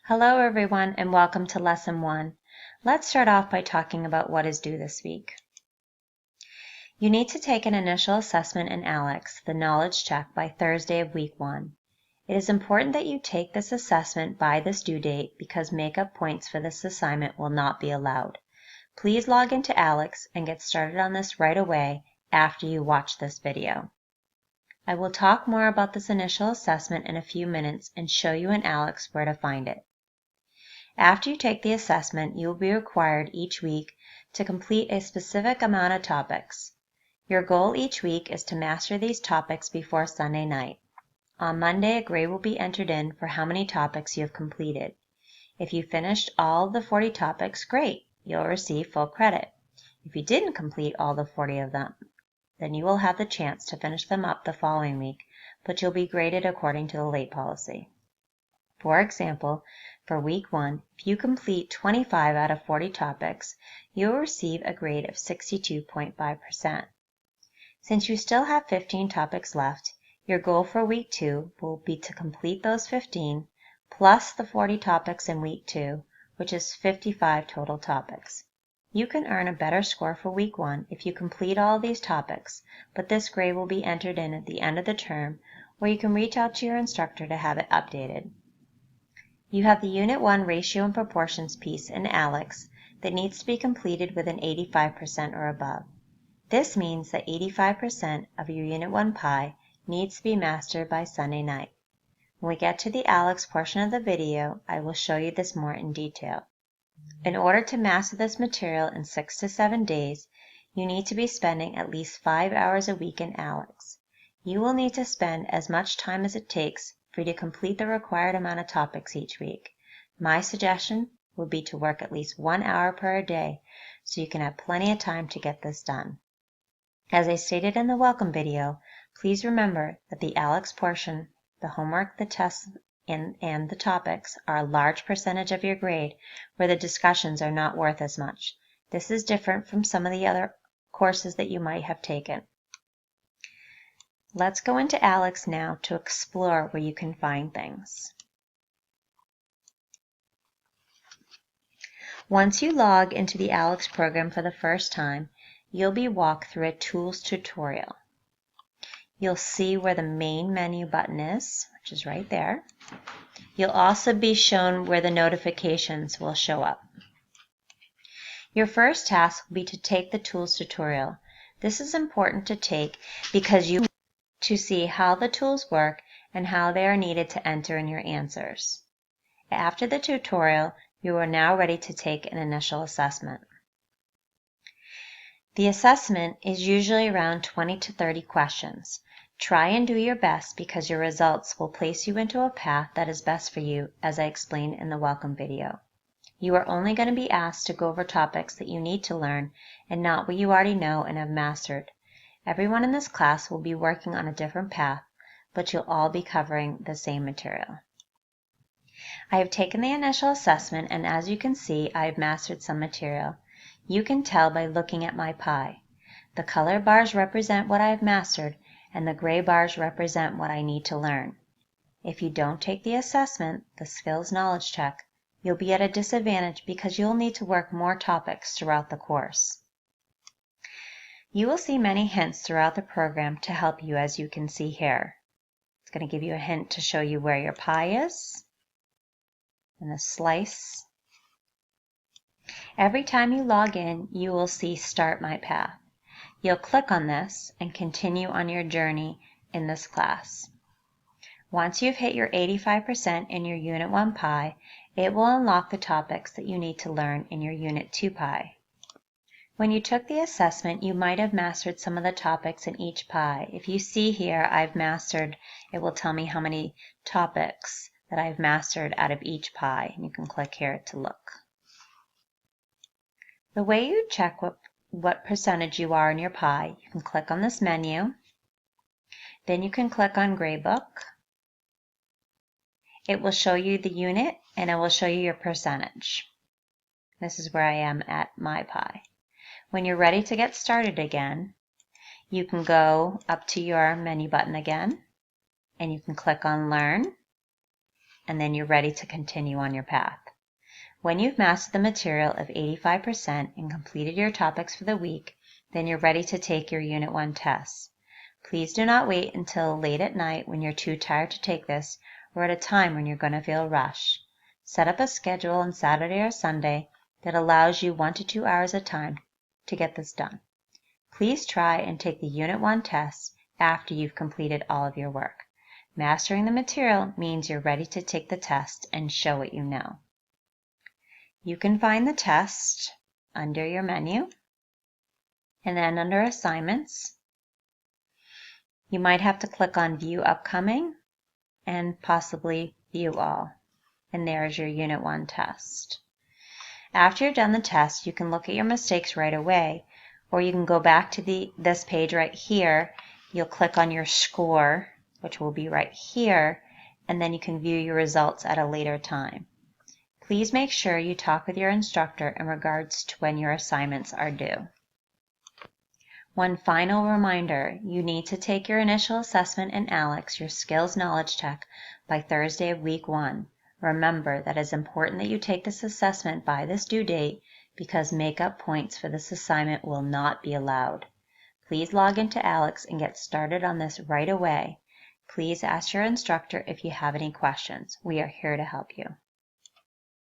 Hello everyone and welcome to Lesson 1. Let's start off by talking about what is due this week. You need to take an initial assessment in ALEKS, the knowledge check, by Thursday of week 1. It is important that you take this assessment by this due date because makeup points for this assignment will not be allowed. Please log into ALEKS and get started on this right away after you watch this video. I will talk more about this initial assessment in a few minutes and show you in ALEKS where to find it. After you take the assessment, you will be required each week to complete a specific amount of topics. Your goal each week is to master these topics before Sunday night. On Monday, a grade will be entered in for how many topics you have completed. If you finished all of the 40 topics, great, you'll receive full credit. If you didn't complete all the 40 of them, then you will have the chance to finish them up the following week, but you'll be graded according to the late policy. For example, for week 1, if you complete 25 out of 40 topics, you will receive a grade of 62.5%. Since you still have 15 topics left, your goal for week 2 will be to complete those 15 plus the 40 topics in week 2, which is 55 total topics. You can earn a better score for week 1 if you complete all of these topics, but this grade will be entered in at the end of the term, where you can reach out to your instructor to have it updated. You have the Unit 1 ratio and proportions piece in ALEKS that needs to be completed with an 85% or above. This means that 85% of your Unit 1 PIE needs to be mastered by Sunday night. When we get to the ALEKS portion of the video, I will show you this more in detail. In order to master this material in 6 to 7 days, you need to be spending at least 5 hours a week in ALEKS. You will need to spend as much time as it takes for you to complete the required amount of topics each week. My suggestion would be to work at least 1 hour per day so you can have plenty of time to get this done. As I stated in the welcome video, please remember that the ALEKS portion, the homework, the tests, and the topics are a large percentage of your grade where the discussions are not worth as much. This is different from some of the other courses that you might have taken. Let's go into ALEKS now to explore where you can find things. Once you log into the ALEKS program for the first time, you'll be walked through a tools tutorial. You'll see where the main menu button is, which is right there. You'll also be shown where the notifications will show up. Your first task will be to take the tools tutorial. This is important to take because you to see how the tools work and how they are needed to enter in your answers. After the tutorial, you are now ready to take an initial assessment. The assessment is usually around 20 to 30 questions. Try and do your best because your results will place you into a path that is best for you, as I explained in the welcome video. You are only going to be asked to go over topics that you need to learn and not what you already know and have mastered. Everyone in this class will be working on a different path, but you'll all be covering the same material. I have taken the initial assessment, and as you can see, I have mastered some material. You can tell by looking at my PIE. The color bars represent what I have mastered, and the gray bars represent what I need to learn. If you don't take the assessment, the skills knowledge check, you'll be at a disadvantage because you'll need to work more topics throughout the course. You will see many hints throughout the program to help you, as you can see here. It's going to give you a hint to show you where your PIE is and the slice. Every time you log in, you will see Start My Path. You'll click on this and continue on your journey in this class. Once you've hit your 85% in your Unit 1 PIE, it will unlock the topics that you need to learn in your Unit 2 PIE. When you took the assessment, you might have mastered some of the topics in each PIE. If you see here, I've mastered, it will tell me how many topics that I've mastered out of each PIE, and you can click here to look. The way you check what percentage you are in your PIE, you can click on this menu, then you can click on Gradebook. It will show you the unit and it will show you your percentage. This is where I am at my PIE. When you're ready to get started again, you can go up to your menu button again and you can click on Learn, and then you're ready to continue on your path. When you've mastered the material of 85% and completed your topics for the week, then you're ready to take your Unit 1 tests. Please do not wait until late at night when you're too tired to take this or at a time when you're going to feel rushed. Set up a schedule on Saturday or Sunday that allows you 1 to 2 hours of time to get this done. Please try and take the Unit 1 tests after you've completed all of your work. Mastering the material means you're ready to take the test and show what you know. You can find the test under your menu and then under Assignments. You might have to click on View Upcoming and possibly View All. And there's your Unit 1 test. After you've done the test, you can look at your mistakes right away, or you can go back to this page right here. You'll click on your score, which will be right here, and then you can view your results at a later time. Please make sure you talk with your instructor in regards to when your assignments are due. One final reminder, you need to take your initial assessment in ALEKS, your skills knowledge check, by Thursday of week 1. Remember that it's important that you take this assessment by this due date because make-up points for this assignment will not be allowed. Please log into ALEKS and get started on this right away. Please ask your instructor if you have any questions. We are here to help you.